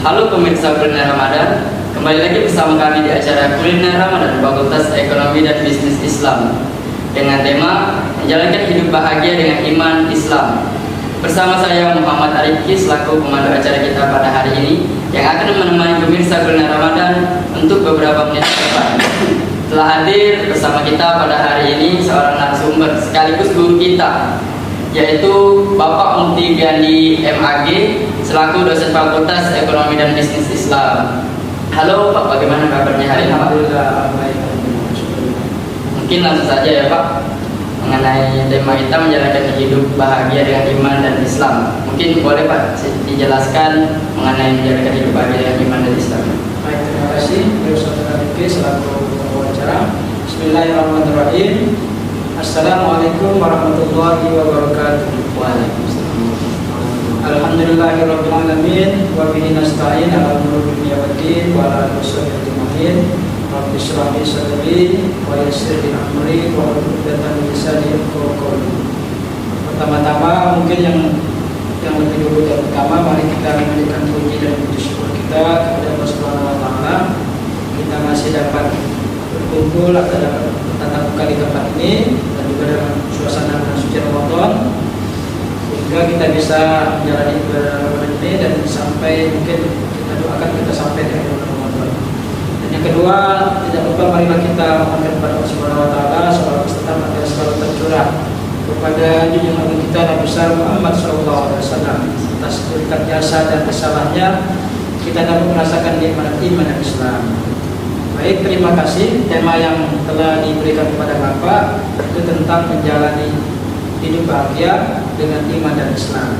Halo pemirsa Kuliner Ramadan, kembali lagi bersama kami di acara Kuliner Ramadan Fakultas Ekonomi dan Bisnis Islam dengan tema menjalankan hidup bahagia dengan iman Islam. Bersama saya Muhammad Arifki selaku pemandu acara kita pada hari ini yang akan menemani pemirsa Kuliner Ramadan untuk beberapa menit ke depan. Telah hadir bersama kita pada hari ini seorang narasumber sekaligus guru kita, yaitu Bapak Mufti Gandhi MAG selaku dosen Fakultas Ekonomi dan Bisnis Islam. Halo Pak, bagaimana kabarnya hari ini Pak? Alhamdulillah baik. Mungkin langsung saja ya Pak, mengenai tema kita menjalankan hidup bahagia dengan iman dan Islam. Mungkin boleh Pak dijelaskan mengenai menjalankan hidup bahagia dengan iman dan Islam. Baik, terima kasih. Beliau Saudara Rifki selaku pembicara. Bismillahirrahmanirrahim. Assalamualaikum warahmatullahi wabarakatuh. Waalaikumsalam. Alhamdulillahirabbil alamin wa bihi nasta'in ala umuri dunya waddin wa ala alihi ajmain. Rabbi shrah li sadri wa yassir li amri wa hlul 'uqdatam min lisani yafqahu qawli. Pertama-tama mungkin yang lebih dulu dan pertama, mari kita menjadikan puji dan puji syukur kita kepada Allah Subhanahu wa taala. Kita masih dapat berkumpul atau dapat bertatap muka di tempat ini dan juga dalam suasana bulan suci Ramadan, sehingga kita bisa menjalani ibadah Ramadan ini dan sampai mungkin kita doakan kita sampai di akhir Ramadan. Dan yang kedua, tidak lupa marilah kita mohonkan kepada Allah Subhanahu wa taala salawat serta agar selalu tercurah kepada junjungan kita Nabi besar Muhammad sallallahu alaihi wasallam. Atas berkat jasa dan kesalahannya kita dapat merasakan nikmat iman dan Islam. Baik, terima kasih. Tema yang telah diberikan kepada Bapak itu tentang menjalani hidup bahagia dengan iman dan Islam.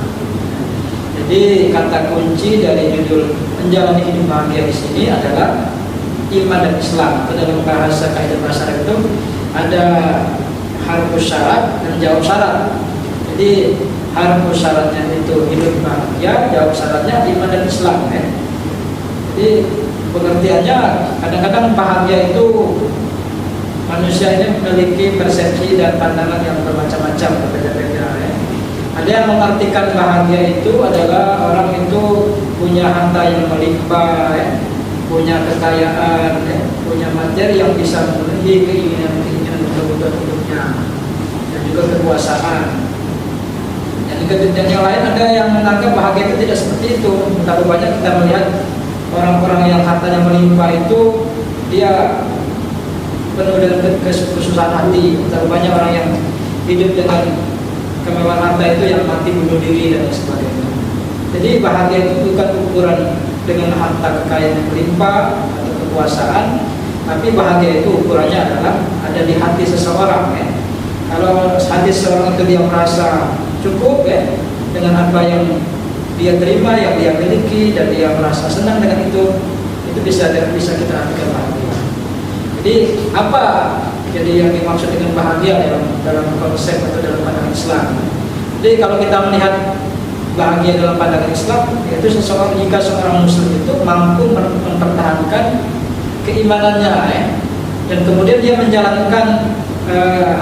Jadi kata kunci dari judul menjalani hidup bahagia di sini adalah iman dan Islam. Atau dalam bahasa kaidah bahasa Arab itu ada harfus syarat dan jawab syarat. Jadi harfus syaratnya itu hidup bahagia, jawab syaratnya iman dan Islam. Jadi pengertiannya kadang-kadang bahagia itu manusia ini memiliki persepsi dan pandangan yang bermacam-macam, berbeda-beda. Ada yang mengartikan bahagia itu adalah orang itu punya harta yang melimpah, punya kekayaan, punya materi yang bisa memenuhi keinginan kebutuhan hidupnya, dan juga kekuasaan. Dan yang lain ada yang menganggap bahagia itu tidak seperti itu. Betapa banyak kita melihat orang-orang yang hartanya melimpah itu dia penuh dengan kesusahan hati. Terlalu banyak orang yang hidup dengan kemewahan harta itu yang mati bunuh diri dan sebagainya. Jadi bahagia itu bukan ukuran dengan harta kekayaan yang melimpah atau kekuasaan, tapi bahagia itu ukurannya adalah ada di hati seseorang. Kalau hati seseorang itu dia merasa cukup dengan apa yang dia terima, yang dia miliki, dan dia merasa senang dengan itu bisa kita artikan bahagia. Jadi apa yang dimaksud dengan bahagia dalam konsep atau dalam pandangan Islam? Jadi kalau kita melihat bahagia dalam pandangan Islam, yaitu jika seorang Muslim itu mampu mempertahankan keimanannya, dan kemudian dia menjalankan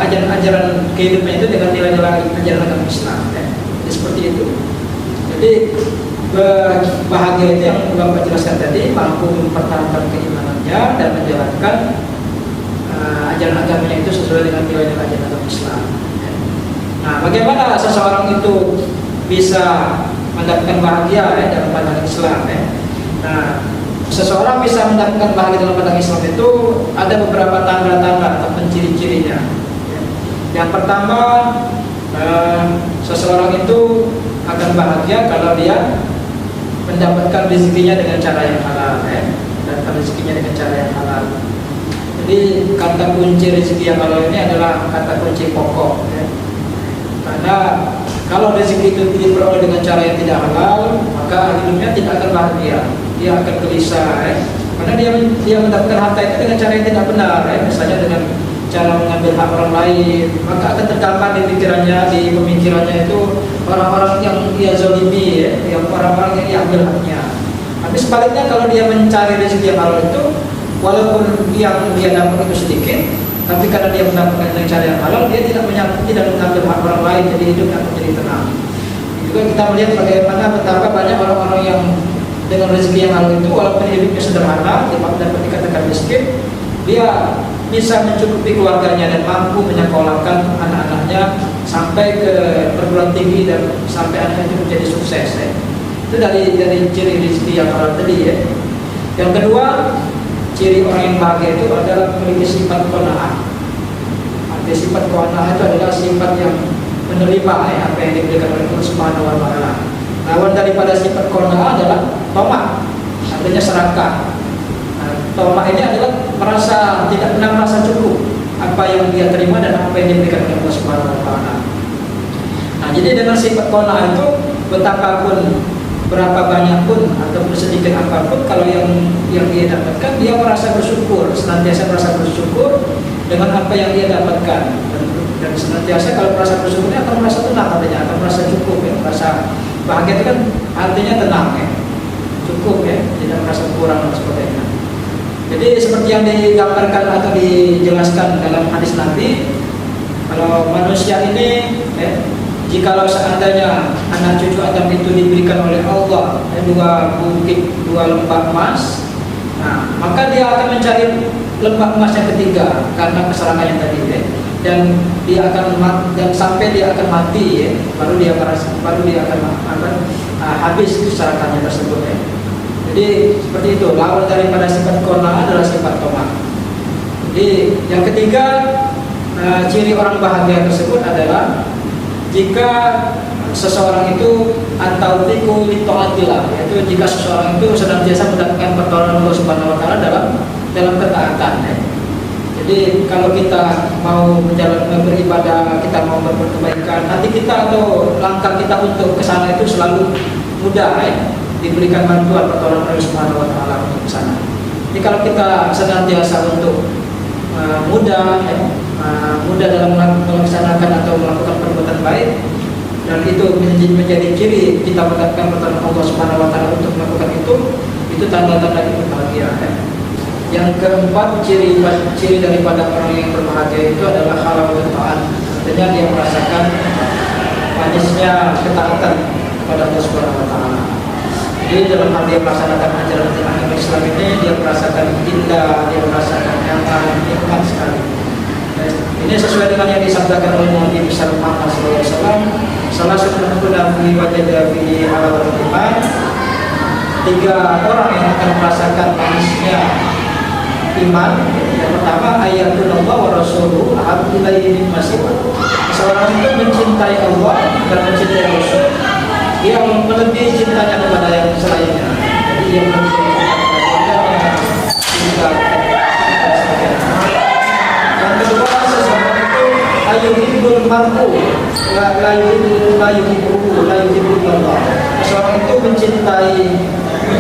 ajaran-ajaran kehidupan itu dengan nilai-nilai ajaran agama Islam. Jadi seperti itu. Jadi bahagia itu yang Bapak jelaskan tadi, mampu mempertahankan keimanannya dan menjalankan ajaran agamanya itu sesuai dengan nilai-nilai ajaran agama Islam. Nah, bagaimana seseorang itu bisa mendapatkan bahagia dalam pandangan Islam? Nah, seseorang bisa mendapatkan bahagia dalam pandangan Islam itu ada beberapa tanda-tanda atau ciri-cirinya. Yang pertama, seseorang itu akan bahagia kalau dia mendapatkan rezekinya dengan cara yang halal, mendapatkan rezekinya dengan cara yang halal. Jadi kata kunci rezeki yang halal ini adalah kata kunci pokok, karena kalau rezeki itu diperoleh dengan cara yang tidak halal, maka hidupnya tidak akan bahagia, dia akan gelisah, karena dia mendapatkan harta itu dengan cara yang tidak benar, misalnya dengan cara mengambil hak orang lain, maka akan tergambar di pikirannya, di pemikirannya itu orang-orang yang dia zalimi, yang orang-orang yang diambil haknya. Tapi sebaliknya kalau dia mencari rezeki yang halal itu, walaupun yang dia dapat itu sedikit, tapi karena dia mendapatkan dengan cara yang halal, dia tidak mengambil hak orang lain, jadi hidup akan menjadi tenang. Juga kita melihat bagaimana betapa banyak orang-orang yang dengan rezeki yang halal itu, walaupun hidupnya sederhana, dapat dikatakan miskin, dia bisa mencukupi keluarganya dan mampu menyekolahkan anak-anaknya sampai ke perguruan tinggi dan sampai anaknya itu menjadi sukses. Itu dari ciri rezeki yang halal tadi ya. Yang kedua, ciri orang yang bahagia itu adalah memiliki sifat qanaah. Arti sifat qanaah itu adalah sifat yang menerima apa yang diberikan oleh Allah Subhanahu wa taala. Lawan daripada sifat qanaah adalah tamak, artinya serakah. Tamak ini adalah tidak pernah merasa cukup apa yang dia terima dan apa yang diberikan oleh Allah Subhanahu wa taala. Nah, jadi dengan sifat qanaah itu, betapapun berapa banyak pun ataupun sedikit apapun, kalau yang dia dapatkan, dia merasa bersyukur, senantiasa merasa bersyukur dengan apa yang dia dapatkan, dan senantiasa kalau merasa bersyukur dia akan merasa tenang, artinya akan merasa cukup ya, merasa bahagia itu kan artinya tenang ya, cukup ya, tidak merasa kurang dan sebagainya. Jadi seperti yang digambarkan atau dijelaskan dalam hadis Nabi, kalau manusia ini jikalau seandainya anak cucu Adam itu diberikan oleh Allah 2 bukit 2 lembah emas, nah, maka dia akan mencari lembah emas yang ketiga karena keserangannya tadi ya. Dan dia akan dan sampai dia akan mati ya, baru dia akan habis keserangannya tersebut ya. Jadi seperti itu, lawan daripada sifat qanaah adalah sifat tamak. Jadi yang ketiga, ciri orang bahagia tersebut adalah jika seseorang itu at-tawfiqu li ta'atillah, yaitu jika seseorang itu senantiasa mendapatkan pertolongan Allah Subhanahu wa taala dalam ketaatan ya. Jadi kalau kita mau beribadah, kita mau berbuat kebaikan, hati kita atau langkah kita untuk ke sana itu selalu mudah ya, diberikan bantuan pertolongan Allah Subhanahu wa taala untuk ke sana. Jadi kalau kita senantiasa untuk mudah dalam melaksanakan atau melakukan perbuatan baik, dan itu menjadi ciri kita mendapatkan pertolongan Allah Subhanahu wa taala untuk melakukan itu tanda-tanda kita bahagia ya. Yang keempat, ciri daripada orang yang berbahagia itu adalah halawatul ta'at. Artinya dia merasakan manisnya ketaatan kepada Allah Subhanahu wa taala. Jadi dalam hal dia melaksanakan ajaran agama Islam ini, dia merasakan indah, dia merasakan nyaman, nikmat sekali. Ini sesuai dengan yang disabdakan oleh Nabi besar Muhammad SAW. Salah satu nabi wajah fi halal iman. 3 orang yang akan merasakan manisnya iman. Yang pertama, ayatullah wa rasuluhu ahabbu ilaihi mimma siwah. Seorang itu mencintai Allah dan mencintai Rasul, dia melebihi cintanya kepada yang selainnya. Jadi dia melebihi cinta yang kedua, seseorang itu ayuhibbul mar'u la yuhibbuhu Allah. Seseorang itu mencintai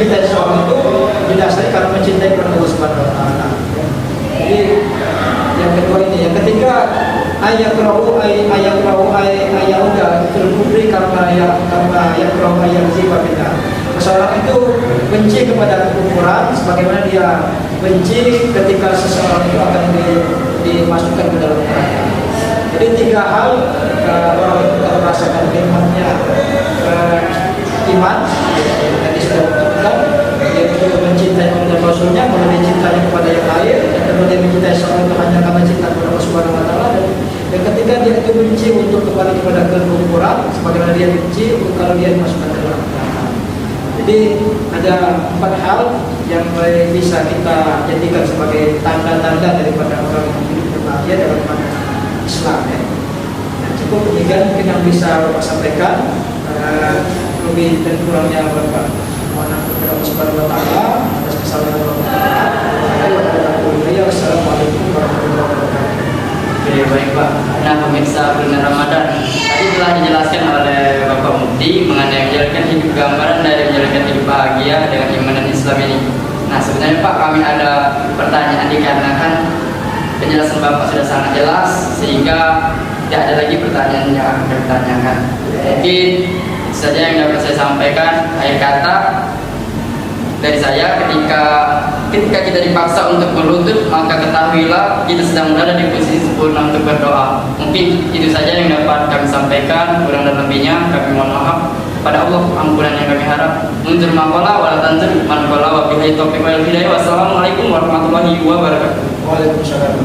seorang itu didasari karena mencintai Allah Subhanahu wa taala. Jadi yang kedua ini, yang ketiga ayakrahu ayauda fil kubri karena yakrahu ayazziba billah. Seseorang itu benci kepada kekufuran sebagaimana dia benci ketika seseorang itu akan dimasukkan ke dalam neraka. Jadi 3 hal orang itu merasakan nikmatnya iman yang sudah tentukan, yaitu mencintai Allah dan Rasulnya, kemudian cintanya kepada yang lain, dan kemudian mencintai seorang itu hanya karena cinta kepada Allah Subhanahu wa taala, dan ketika dia itu benci untuk kembali kepada kekufuran sebagaimana dia benci kalau dia dimasukkan ke dalam neraka. Jadi ada 4 hal yang bisa kita jadikan sebagai tanda-tanda daripada orang yang hidup berbahagia dalam Islam ya. Nah, cukup demikian mungkin yang bisa Bapak sampaikan. Lebih dan kurangnya Bapak mohon ampun kepada Allah Subhanahu wa taala atas kesalahan Bapak. Wassalamualaikum warahmatullahi wabarakatuh. Oke, baik Pak. Nah, pemirsa bulan Ramadan, tadi telah dijelaskan oleh Bapak Mufti mengenai menjalankan hidup gambaran dari menjalankan hidup bahagia dengan iman dan Islam ini. Nah, sebenarnya Pak, kami ada pertanyaan dikarenakan penjelasan Bapak sudah sangat jelas sehingga tidak ada lagi pertanyaan yang akan kami tanyakan. Mungkin saja yang dapat saya sampaikan, akhir kata dari saya, ketika kita dipaksa untuk berlutut, maka ketahuilah kita sedang berada di posisi sempurna untuk berdoa. Mungkin itu saja yang dapat kami sampaikan, kurang dan lebihnya kami mohon maaf. pada Allah ampunan yang kami harap. Munzur maqala wa la tanzur man qala wa bihi taufiq wal hidayah. Wassalamualaikum warahmatullahi wabarakatuh. Waalaikumsalam.